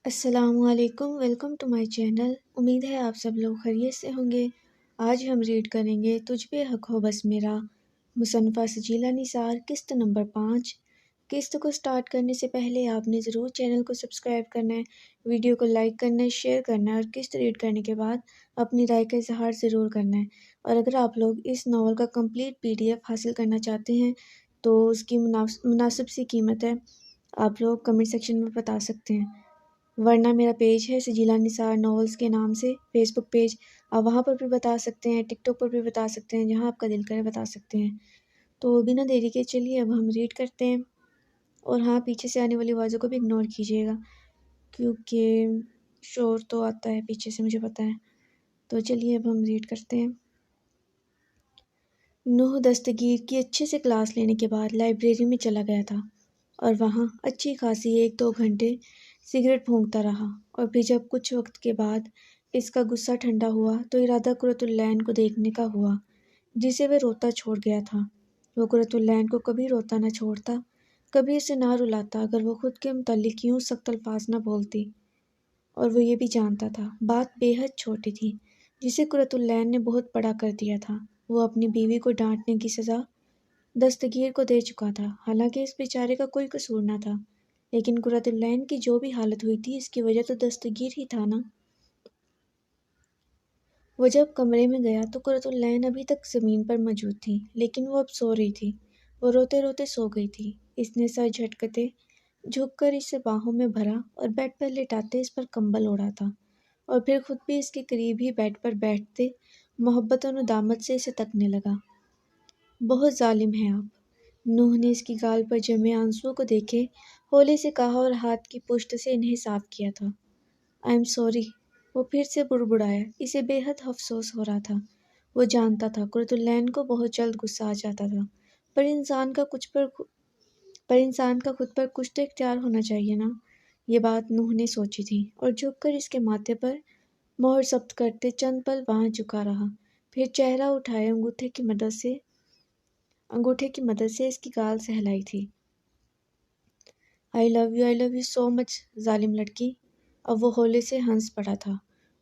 السلام علیکم، welcome to my channel. امید ہے آپ سب لوگ خیریت سے ہوں گے۔ آج ہم ریڈ کریں گے تجھ پہ حق ہو بس میرا، مصنفہ سجیلا نثار، قسط نمبر 5۔ قسط کو سٹارٹ کرنے سے پہلے آپ نے ضرور چینل کو سبسکرائب کرنا ہے، ویڈیو کو لائک کرنا ہے، شیئر کرنا ہے اور قسط ریڈ کرنے کے بعد اپنی رائے کا اظہار ضرور کرنا ہے۔ اور اگر آپ لوگ اس ناول کا کمپلیٹ PDF حاصل کرنا چاہتے ہیں تو اس کی مناسب سی قیمت ہے، آپ لوگ کمنٹ سیکشن میں بتا سکتے ہیں، ورنہ میرا پیج ہے سجیلا نثار ناولز کے نام سے، فیس بک پیج، آپ وہاں پر بھی بتا سکتے ہیں، ٹک ٹاک پر بھی بتا سکتے ہیں، جہاں آپ کا دل کرے بتا سکتے ہیں۔ تو بنا دیری کے چلیے اب ہم ریڈ کرتے ہیں۔ اور ہاں، پیچھے سے آنے والی آوازوں کو بھی اگنور کیجیے گا کیونکہ شور تو آتا ہے پیچھے سے، مجھے پتہ ہے۔ تو چلیے اب ہم ریڈ کرتے ہیں۔ نوح دستگیر کی اچھے سے کلاس لینے کے بعد لائبریری میں چلا گیا تھا اور وہاں اچھی خاصی 1-2 گھنٹے سگریٹ پھونکتا رہا، اور پھر جب کچھ وقت کے بعد اس کا غصہ ٹھنڈا ہوا تو ارادہ قرۃ العین کو دیکھنے کا ہوا، جسے وہ روتا چھوڑ گیا تھا۔ وہ قرۃ العین کو کبھی روتا نہ چھوڑتا، کبھی اسے نہ رلاتا اگر وہ خود کے متعلق یوں سخت الفاظ نہ بولتی، اور وہ یہ بھی جانتا تھا بات بے حد چھوٹی تھی جسے قرۃ العین نے بہت بڑا کر دیا تھا۔ وہ اپنی بیوی کو ڈانٹنے کی سزا دستگیر کو دے چکا تھا، حالانکہ اس بیچارے کا کوئی قصور نہ تھا، لیکن قرۃ العین کی جو بھی حالت ہوئی تھی اس کی وجہ تو دستگیر ہی تھا نا۔ وہ جب کمرے میں گیا تو قرۃ العین ابھی تک زمین پر موجود تھی، لیکن وہ اب سو رہی تھی۔ وہ روتے روتے سو گئی تھی۔ اس نے سر جھٹکتے جھک کر اسے باہوں میں بھرا اور بیڈ پر لٹاتے اس پر کمبل اوڑھا تھا، اور پھر خود بھی اس کے قریب ہی بیڈ پر بیٹھتے محبت و ندامت سے اسے تکنے لگا۔ بہت ظالم ہیں آپ، نوح نے اس کی گال پر جمے آنسوؤں کو دیکھے ہولے سے کہا اور ہاتھ کی پشت سے انہیں صاف کیا تھا۔ آئی ایم سوری، وہ پھر سے بڑبڑایا۔ اسے بے حد افسوس ہو رہا تھا۔ وہ جانتا تھا قرۃ العین کو بہت جلد غصہ آ جاتا تھا، پر انسان کا خود پر کچھ تو اختیار ہونا چاہیے نا۔ یہ بات نوح نے سوچی تھی اور جھک کر اس کے ماتھے پر مہر ثبت کرتے چند پل وہاں جھکا رہا، پھر چہرہ اٹھائے انگوٹھے کی مدد سے اس کی گال سہلائی تھی۔ آئی لو یو سو مچ ظالم لڑکی۔ اب وہ ہولے سے ہنس پڑا تھا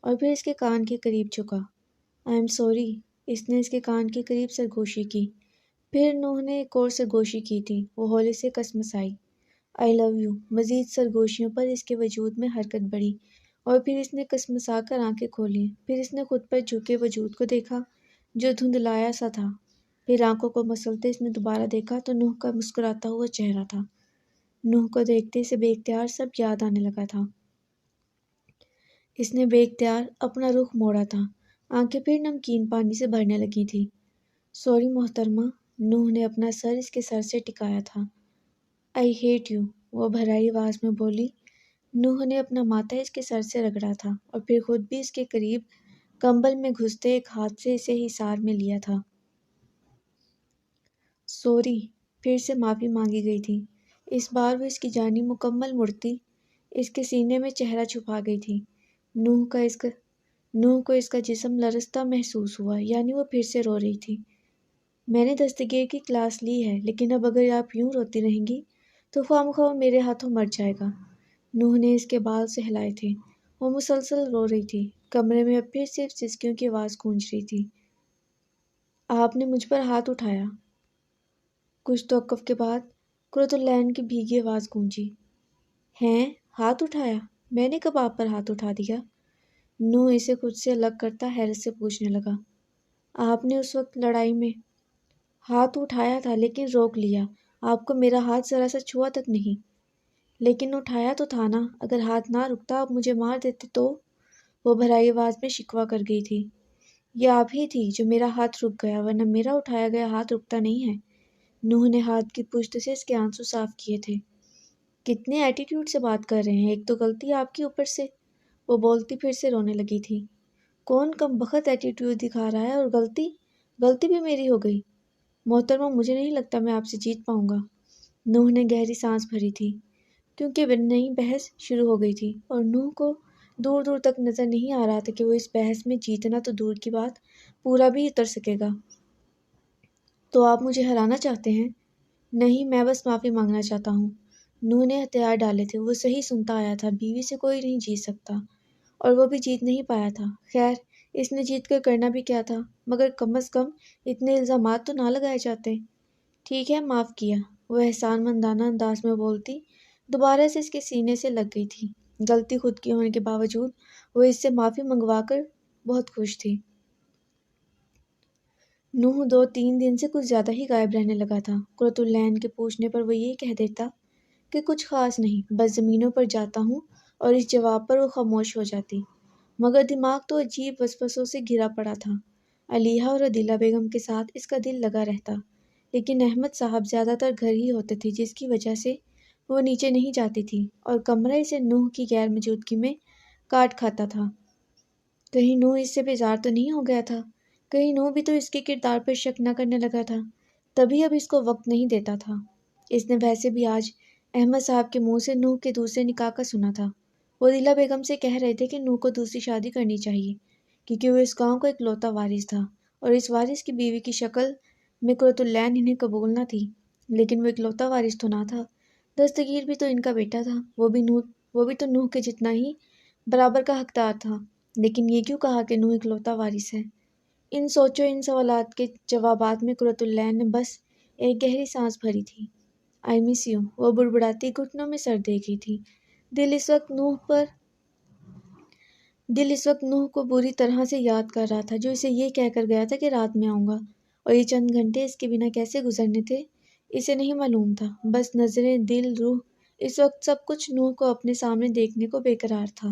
اور پھر اس کے کان کے قریب جھکا۔ آئی ایم سوری، اس نے اس کے کان کے قریب سرگوشی کی۔ پھر نوح نے ایک اور سرگوشی کی تھی۔ وہ ہولے سے کسمسائی۔ آئی لو یو۔ مزید سرگوشیوں پر اس کے وجود میں حرکت بڑھی اور پھر اس نے کسمسا کر آنکھیں کھولیں۔ پھر اس نے خود پر جھکے وجود کو دیکھا جو دھندلایا سا تھا۔ پھر آنکھوں کو مسلتے اس نے دوبارہ دیکھا تو نوح کا مسکراتا ہوا چہرہ تھا۔ نوح کو دیکھتے اسے بے اختیار سب یاد آنے لگا تھا۔ اس نے بے اختیار اپنا رخ موڑا تھا۔ آنکھیں پھر نمکین پانی سے بھرنے لگی تھی۔ سوری محترمہ، نوح نے اپنا سر اس کے سر سے ٹکایا تھا۔ آئی ہیٹ یو، وہ بھرائی آواز میں بولی۔ نوح نے اپنا ماتھا اس کے سر سے رگڑا تھا اور پھر خود بھی اس کے قریب کمبل میں گھستے ایک ہاتھ سے اسے حصار میں لیا تھا۔ سوری، پھر سے معافی مانگی گئی تھی۔ اس بار وہ اس کی جانب مکمل مڑتی اس کے سینے میں چہرہ چھپا گئی تھی۔ نوح کو اس کا جسم لرزتا محسوس ہوا، یعنی وہ پھر سے رو رہی تھی۔ میں نے دستگیر کی کلاس لی ہے، لیکن اب اگر آپ یوں روتی رہیں گی تو خواہ مخواہ وہ میرے ہاتھوں مر جائے گا۔ نوح نے اس کے بال سہلائے تھے۔ وہ مسلسل رو رہی تھی۔ کمرے میں اب پھر صرف سسکیوں کی آواز گونج رہی تھی۔ آپ نے مجھ پر ہاتھ اٹھایا، کچھ توقف کے بعد قرۃ العین کی بھیگی آواز گونجی۔ ہیں، ہاتھ اٹھایا؟ میں نے کب آپ پر ہاتھ اٹھا دیا؟ نوح اسے خود سے الگ کرتا حیرت سے پوچھنے لگا۔ آپ نے اس وقت لڑائی میں ہاتھ اٹھایا تھا، لیکن روک لیا۔ آپ کو میرا ہاتھ ذرا سا چھوا تک نہیں۔ لیکن اٹھایا تو تھا نا، اگر ہاتھ نہ رکتا آپ مجھے مار دیتے تو؟ وہ بھرائی آواز میں شکوہ کر گئی تھی۔ یہ آپ ہی تھی جو میرا ہاتھ رک گیا، ورنہ میرا اٹھایا گیا ہاتھ رکتا نہیں ہے۔ نوح نے ہاتھ کی پشت سے اس کے آنسو صاف کیے تھے۔ کتنے ایٹیٹیوڈ سے بات کر رہے ہیں، ایک تو غلطی آپ کی اوپر سے۔ وہ بولتی پھر سے رونے لگی تھی۔ کون کم بخت ایٹیٹیوڈ دکھا رہا ہے، اور غلطی بھی میری ہو گئی؟ محترمہ، مجھے نہیں لگتا میں آپ سے جیت پاؤں گا۔ نوح نے گہری سانس بھری تھی، کیونکہ نئی بحث شروع ہو گئی تھی اور نوح کو دور دور تک نظر نہیں آ رہا تھا کہ وہ اس بحث میں جیتنا تو دور کی بات پورا بھی اتر سکے گا۔ تو آپ مجھے ہرانا چاہتے ہیں؟ نہیں، میں بس معافی مانگنا چاہتا ہوں۔ نوح نے ہتھیار ڈالے تھے، وہ صحیح سنتا آیا تھا، بیوی سے کوئی نہیں جیت سکتا، اور وہ بھی جیت نہیں پایا تھا۔ خیر، اس نے جیت کر کرنا بھی کیا تھا، مگر کم از کم اتنے الزامات تو نہ لگائے جاتے۔ ٹھیک ہے، معاف کیا، وہ احسان مندانہ انداز میں بولتی دوبارہ سے اس کے سینے سے لگ گئی تھی۔ غلطی خود کی ہونے کے باوجود وہ اس سے معافی منگوا کر بہت خوش تھی۔ نوح 2-3 دن سے کچھ زیادہ ہی غائب رہنے لگا تھا۔ قرۃ العین کے پوچھنے پر وہ یہ کہہ دیتا کہ کچھ خاص نہیں، بس زمینوں پر جاتا ہوں، اور اس جواب پر وہ خاموش ہو جاتی، مگر دماغ تو عجیب وسوسوں سے گھرا پڑا تھا۔ علیحہ اور عدیلہ بیگم کے ساتھ اس کا دل لگا رہتا، لیکن احمد صاحب زیادہ تر گھر ہی ہوتے تھے، جس کی وجہ سے وہ نیچے نہیں جاتی تھی، اور کمرہ اسے نوح کی غیر موجودگی میں کاٹ کھاتا تھا۔ کہیں نوح اس سے بیزار تو نہیں ہو گیا تھا، کہیں نوح بھی تو اس کے کردار پر شک نہ کرنے لگا تھا، تبھی اب اس کو وقت نہیں دیتا تھا۔ اس نے ویسے بھی آج احمد صاحب کے منہ سے نوح کے دوسرے نکاح کا سنا تھا۔ وہ عدیلہ بیگم سے کہہ رہے تھے کہ نوح کو دوسری شادی کرنی چاہیے، کیونکہ وہ اس گاؤں کا اکلوتا وارث تھا، اور اس وارث کی بیوی کی شکل میں قرۃ العین انہیں قبول نہ تھی، لیکن وہ اکلوتا وارث تو نہ تھا۔ دستگیر بھی تو ان کا بیٹا تھا، وہ بھی تو نوح کے جتنا ہی برابر کا حقدار تھا، لیکن یہ کیوں کہا کہ نوح اکلوتا وارث ہے؟ ان سوالات کے جوابات میں قرۃ العین نے بس ایک گہری سانس بھری تھی۔ آئی مس یو، وہ بڑبڑاتی گھٹنوں میں سر دے گئی تھی۔ دل اس وقت نوح کو بری طرح سے یاد کر رہا تھا، جو اسے یہ کہہ کر گیا تھا کہ رات میں آؤں گا، اور یہ چند گھنٹے اس کے بنا کیسے گزرنے تھے اسے نہیں معلوم تھا۔ بس نظریں، دل، روح، اس وقت سب کچھ نوح کو اپنے سامنے دیکھنے کو بے قرار تھا۔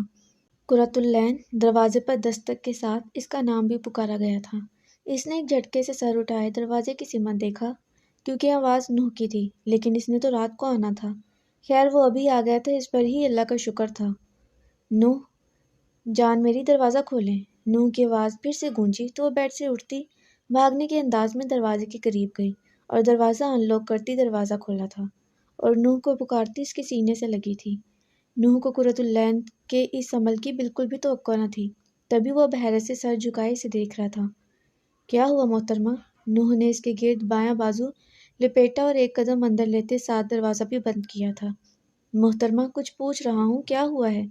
قرۃ العین، دروازے پر دستک کے ساتھ اس کا نام بھی پکارا گیا تھا۔ اس نے ایک جھٹکے سے سر اٹھائے دروازے کی سمت دیکھا، کیونکہ آواز نوح کی تھی، لیکن اس نے تو رات کو آنا تھا۔ خیر، وہ ابھی آ گیا تھا، اس پر ہی اللہ کا شکر تھا۔ نوح جان میری، دروازہ کھولیں۔ نوح کی آواز پھر سے گونجی تو وہ بیڈ سے اٹھتی، بھاگنے کے انداز میں دروازے کے قریب گئی، اور دروازہ ان لوک کرتی دروازہ کھولا تھا، اور نوح کو پکارتی اس کے سینے سے لگی تھی۔ نوح کو قرۃ العین کے اس عمل کی بالکل بھی توقع نہ تھی، تبھی وہ بحیرت سے سر جھکائے اسے دیکھ رہا تھا۔ کیا ہوا محترمہ؟ نوح نے اس کے گرد بایاں بازو لپیٹا اور ایک قدم اندر لیتے ساتھ دروازہ بھی بند کیا تھا۔ محترمہ، کچھ پوچھ رہا ہوں، کیا ہوا ہے؟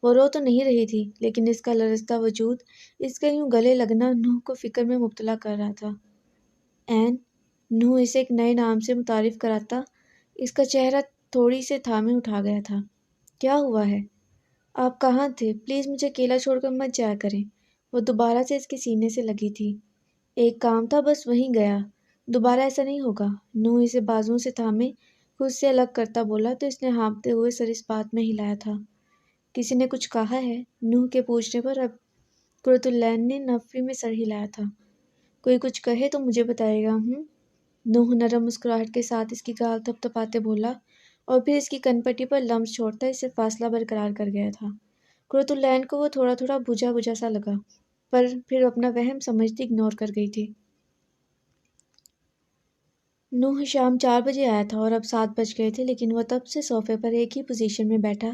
وہ رو تو نہیں رہی تھی، لیکن اس کا لرزتا وجود، اس کا یوں گلے لگنا نوح کو فکر میں مبتلا کر رہا تھا۔ عین، نوح اسے ایک نئے نام سے متعارف کراتا اس کا چہرہ تھوڑی سے تھامے اٹھا گیا تھا۔ کیا ہوا ہے؟ آپ کہاں تھے؟ پلیز مجھے اکیلا چھوڑ کر مت جایا کریں۔ وہ دوبارہ سے اس کے سینے سے لگی تھی۔ ایک کام تھا، بس وہیں گیا، دوبارہ ایسا نہیں ہوگا۔ نوح اسے بازوؤں سے تھامے خود سے الگ کرتا بولا تو اس نے ہانپتے ہوئے سر اس بات میں ہلایا تھا۔ کسی نے کچھ کہا ہے؟ نوح کے پوچھنے پر اب قرۃ العین نے نفی میں سر ہلایا تھا۔ کوئی کچھ کہے تو مجھے بتائے گا۔ نوح نرم مسکراہٹ کے ساتھ اس کی گال تھپ تھپاتے بولا، اور پھر اس کی کن پٹی پر لمس چھوڑتا اس سے فاصلہ برقرار کر گیا تھا۔ قرۃ العین کو وہ تھوڑا تھوڑا بجھا بجھا سا لگا، پر پھر اپنا وہم سمجھتی اگنور کر گئی تھی۔ نوح شام 4 بجے آیا تھا اور اب 7 بج گئے تھے، لیکن وہ تب سے صوفے پر ایک ہی پوزیشن میں بیٹھا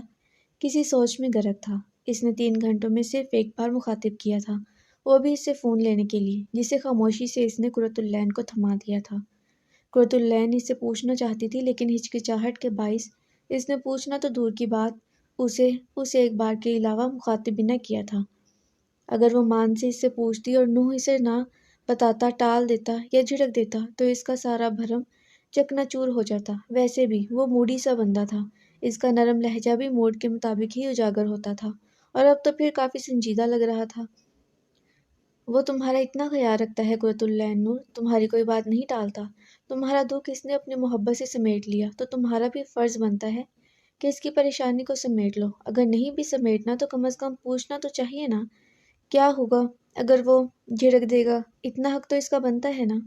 کسی سوچ میں غرق تھا۔ اس نے 3 گھنٹوں میں صرف ایک بار مخاطب کیا تھا، وہ بھی اس سے فون لینے کے لیے، جسے خاموشی سے اس نے قرۃ العین کو تھما دیا تھا۔ قرۃ العین اس سے پوچھنا چاہتی تھی، لیکن ہچکچاہٹ کے باعث اس نے پوچھنا تو دور کی بات، اسے ایک بار کے علاوہ مخاطب بھی نہ کیا تھا۔ اگر وہ مان سے اس سے پوچھتی اور نوح اسے نہ بتاتا، ٹال دیتا یا جھڑک دیتا تو اس کا سارا بھرم چکنا چور ہو جاتا۔ ویسے بھی وہ موڈی سا بندہ تھا، اس کا نرم لہجہ بھی موڈ کے مطابق ہی اجاگر ہوتا تھا، اور اب تو پھر کافی سنجیدہ لگ رہا تھا۔ وہ تمہارا اتنا خیال رکھتا ہے قرۃ العین نور، تمہاری کوئی بات نہیں ٹالتا، تمہارا دکھ اس نے اپنی محبت سے سمیٹ لیا، تو تمہارا بھی فرض بنتا ہے کہ اس کی پریشانی کو سمیٹ لو۔ اگر نہیں بھی سمیٹنا تو کم از کم پوچھنا تو چاہیے نا، کیا ہوگا اگر وہ جھڑک دے گا؟ اتنا حق تو اس کا بنتا ہے نا۔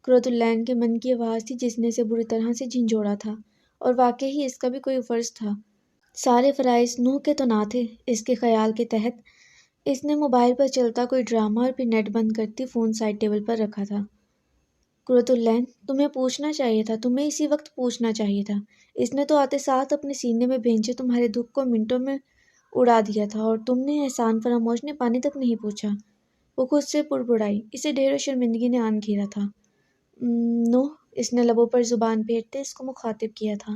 قرۃ العین کے من کی آواز تھی جس نے اسے بری طرح سے جھنجھوڑا تھا، اور واقعی اس کا بھی کوئی فرض تھا۔ سارے فرائض نوح کے تو نہ تھے۔ اس کے خیال کے تحت اس نے موبائل پر چلتا کوئی ڈرامہ اور پھر نیٹ بند کرتی فون سائڈ ٹیبل پر رکھا تھا۔ قرۃ العین، تمہیں پوچھنا چاہیے تھا، تمہیں اسی وقت پوچھنا چاہیے تھا۔ اس نے تو آتے ساتھ اپنے سینے میں بھینچے تمہارے دکھ کو منٹوں میں اڑا دیا تھا، اور تم نے، احسان فراموش نے، پانی تک نہیں پوچھا۔ وہ خود سے بڑبڑائی، اسے ڈھیر شرمندگی نے آن گھیرا تھا۔ نوح، اس نے لبوں پر زبان پھیرتے اس کو مخاطب کیا تھا۔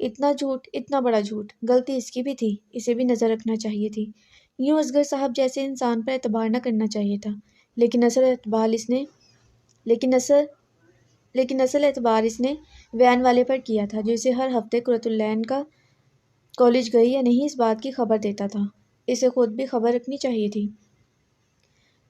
اتنا جھوٹ، اتنا بڑا جھوٹ! غلطی اس کی بھی تھی، اسے بھی نظر رکھنا چاہیے تھی۔ یوں اصغر صاحب جیسے انسان پر اعتبار نہ کرنا چاہیے تھا، لیکن اصل اعتبار اس نے وین والے پر کیا تھا، جو اسے ہر ہفتے قرۃ العین کا کالج گئی یا نہیں اس بات کی خبر دیتا تھا۔ اسے خود بھی خبر رکھنی چاہیے تھی۔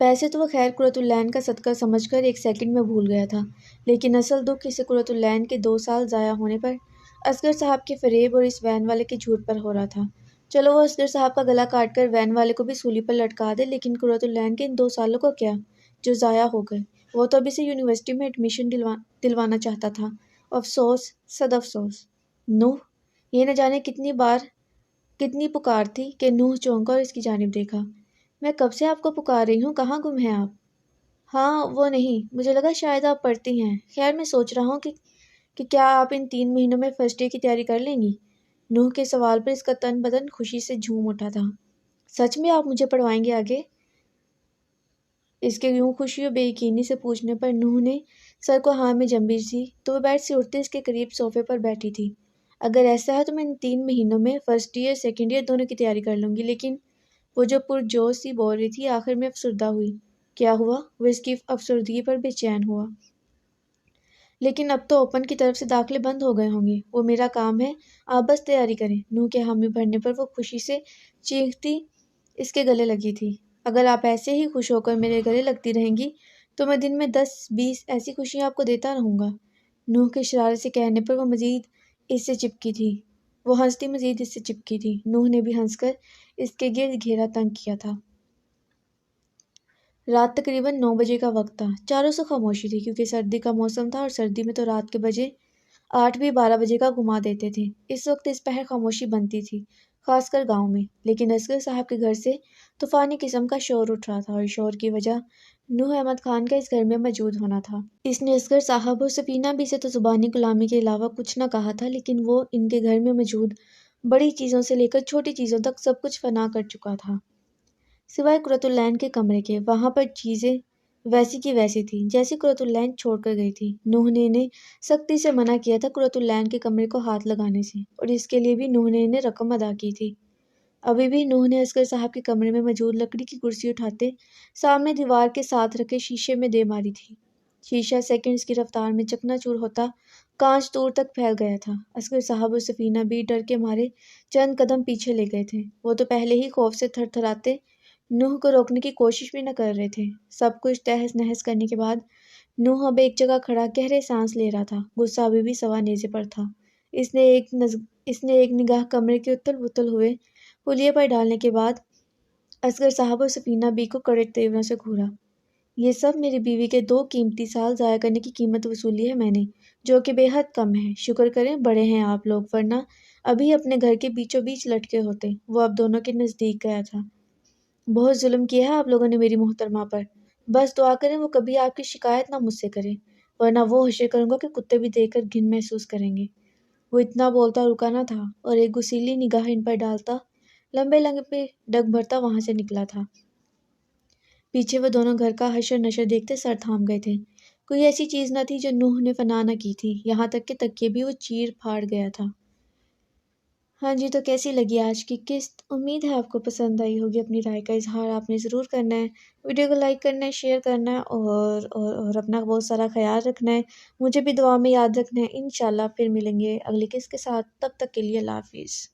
پیسے تو وہ خیر قرۃ العین کا صدقہ سمجھ کر ایک سیکنڈ میں بھول گیا تھا، لیکن اصل دکھ اسے قرۃ العین کے 2 سال ضائع ہونے پر، اصغر صاحب کے فریب اور اس وین والے کے جھوٹ پر ہو رہا تھا۔ چلو وہ اصغر صاحب کا گلا کاٹ کر وین والے کو بھی سولی پر لٹکا دے، لیکن قرۃ العین کے ان 2 سالوں کو کیا، جو ضائع ہو گئے؟ وہ تو اب اسے یونیورسٹی میں ایڈمیشن دلوانا چاہتا تھا۔ افسوس، صد افسوس! نوح! یہ نہ جانے کتنی پکار تھی کہ نوح چونکا اور اس کی جانب دیکھا۔ میں کب سے آپ کو پکار رہی ہوں، کہاں گم ہیں آپ؟ ہاں، وہ نہیں، مجھے لگا شاید آپ پڑھتی ہیں۔ خیر، میں سوچ رہا ہوں کہ کیا آپ ان 3 مہینوں میں فرسٹ ایئر کی تیاری کر لیں گی؟ نوح کے سوال پر اس کا تن بدن خوشی سے جھوم اٹھا تھا۔ سچ میں آپ مجھے پڑھوائیں گے آگے؟ اس کے یوں خوشی و بے یقینی سے پوچھنے پر نوح نے سر کو ہاں میں جنبش دی تو وہ بیڈ سے اٹھتے اس کے قریب صوفے پر بیٹھی تھی۔ اگر ایسا ہے تو میں ان 3 مہینوں میں فرسٹ ایئر سیکنڈ ایئر دونوں کی تیاری کر لوں گی، لیکن وہ جو پرجوش سی بول رہی تھی آخر میں افسردہ ہوئی۔ کیا ہوا؟ وہ اس کی افسردگی پر بے چین ہوا۔ لیکن اب تو اوپن کی طرف سے داخلے بند ہو گئے ہوں گے۔ وہ میرا کام ہے، آپ بس تیاری کریں۔ نوح کے حامی بھرنے پر وہ خوشی سے چیختی اس کے گلے لگی تھی۔ اگر آپ ایسے ہی خوش ہو کر میرے گلے لگتی رہیں گی تو میں دن میں 10-20 ایسی خوشیاں آپ کو دیتا رہوں گا۔ نوح کے اشارے سے کہنے پر وہ مزید اس سے چپکی تھی۔ وہ ہنستی مزید اس سے چپکی تھی۔ نوح نے بھی ہنس کر اس کے گرد گھیرا تنگ کیا تھا۔ رات تقریباً 9 بجے کا وقت تھا۔ چاروں سے خاموشی تھی، کیونکہ سردی کا موسم تھا اور سردی میں تو رات کے بجے 8 بھی 12 بجے کا گھما دیتے تھے۔ اس وقت اس پہر خاموشی بنتی تھی، خاص کر گاؤں میں، لیکن اصغر صاحب کے گھر سے طوفانی قسم کا شور اٹھ رہا تھا، اور شور کی وجہ نوح احمد خان کا اس گھر میں موجود ہونا تھا۔ اس نے اصغر صاحب اور سفینہ بی سے تو زبانی غلامی کے علاوہ کچھ نہ کہا تھا، لیکن وہ ان کے گھر میں موجود بڑی چیزوں سے لے کر چھوٹی چیزوں تک سب کچھ فنا کر چکا تھا، سوائے قرۃ العین کے کمرے کے۔ وہاں پر چیزیں ویسی کی ویسی تھیں جیسی قرۃ العین چھوڑ کر گئی تھی۔ نوح نے انہیں سختی سے منع کیا تھا قرۃ العین کے کمرے کو ہاتھ لگانے سے، اور اس کے لیے بھی نوح نے انہیں رقم ادا کی تھی۔ ابھی بھی نوح نے اصغر صاحب کے کمرے میں موجود لکڑی کی کرسی اٹھاتے سامنے دیوار کے ساتھ رکھے شیشے میں دے ماری تھی۔ شیشہ سیکنڈز کی رفتار میں چکنا چور ہوتا کانچ دور تک پھیل گیا تھا۔ اصغر صاحب اور سفینہ بھی ڈر کے مارے چند قدم پیچھے لے گئے تھے۔ وہ تو پہلے ہی خوف سے تھر تھراتے نوح کو روکنے کی کوشش بھی نہ کر رہے تھے۔ سب کچھ تہس نہس کرنے کے بعد نوح اب ایک جگہ کھڑا گہرے سانس لے رہا تھا۔ غصہ ابھی بھی سوا نیزے پر تھا۔ اس نے ایک نگاہ کمرے کے اتل پتل ہوئے حلیے پر ڈالنے کے بعد اصغر صاحب اور سفینہ بی کو کڑے تیوروں سے گھورا۔ یہ سب میری بیوی کے 2 قیمتی سال ضائع کرنے کی قیمت وصولی ہے میں نے، جو کہ بے حد کم ہے۔ شکر کریں بڑے ہیں آپ لوگ، ورنہ ابھی اپنے گھر کے بیچوں بیچ لٹکے ہوتے۔ وہ اب دونوں کے نزدیک گیا تھا۔ بہت ظلم کیا ہے آپ لوگوں نے میری محترمہ پر۔ بس دعا کریں وہ کبھی آپ کی شکایت نہ مجھ سے کرے، ورنہ وہ حشر کروں گا کہ کتے بھی دیکھ کر گھن محسوس کریں گے۔ وہ اتنا بولتا رکا نہ تھا اور ایک گسیلی نگاہ ان پر ڈالتا لمبے لمبے ڈگ بھرتا وہاں سے نکلا تھا۔ پیچھے وہ دونوں گھر کا حشر نشر دیکھتے سر تھام گئے تھے۔ کوئی ایسی چیز نہ تھی جو نوح نے فنا نہ کی تھی، یہاں تک کہ تکیے بھی وہ چیر پھاڑ گیا تھا۔ ہاں جی، تو کیسی لگی آج کی قسط؟ امید ہے آپ کو پسند آئی ہوگی۔ اپنی رائے کا اظہار آپ نے ضرور کرنا ہے۔ ویڈیو کو لائک کرنا ہے، شیئر کرنا ہے، اور اپنا بہت سارا خیال رکھنا ہے۔ مجھے بھی دعا میں یاد رکھنا ہے۔ انشاءاللہ پھر ملیں گے اگلی قسط کے ساتھ، تب تک کے لیے اللہ حافظ۔